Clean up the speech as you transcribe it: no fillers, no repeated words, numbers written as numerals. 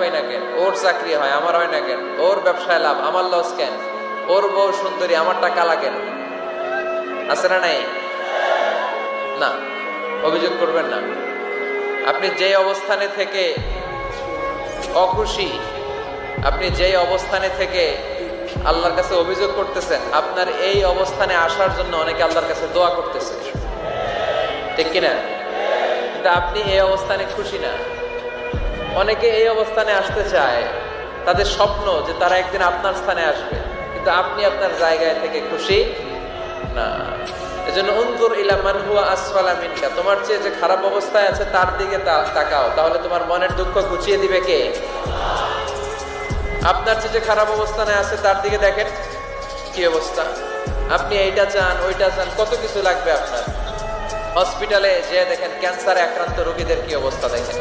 পাই না কেন, ওর চাকরি হয় আমার হয় না কেন, ওর ব্যবসায় লাভ আমার লস কেন, ওর বউ সুন্দরী আমার টাকা লাগেন, আছে না নাই? না, অভিযোগ করবেন না। আপনি যে অবস্থানে থেকে অখুশি, আপনি যেই অবস্থানে থেকে আল্লাহর কাছে অভিযোগ করতেছেন, আপনার এই অবস্থানে আসার জন্য অনেকে আল্লাহর কাছে দোয়া করতেছে, ঠিক কিনা? কিন্তু আপনি এই অবস্থানে খুশি না। অনেকে এই অবস্থানে আসতে চায়, তাদের স্বপ্ন যে তারা একদিন আপনার স্থানে আসবে, কিন্তু আপনি আপনার জায়গায় থেকে খুশি না। এজন্য উনজুর ইলা মান হুয়া আসফালা মিনকা, তোমার চেয়ে যে খারাপ অবস্থায় আছে তার দিকে তাকাও, তাহলে তোমার মনের দুঃখ ঘুচিয়ে দিবে কে? আপনার চেয়ে যে খারাপ অবস্থানে আছে তার দিকে দেখেন কি অবস্থা। আপনি এইটা চান ওইটা চান, কত কিছু লাগবে আপনার। হসপিটালে যে দেখেন ক্যান্সারে আক্রান্ত রোগীদের কি অবস্থা দেখেন।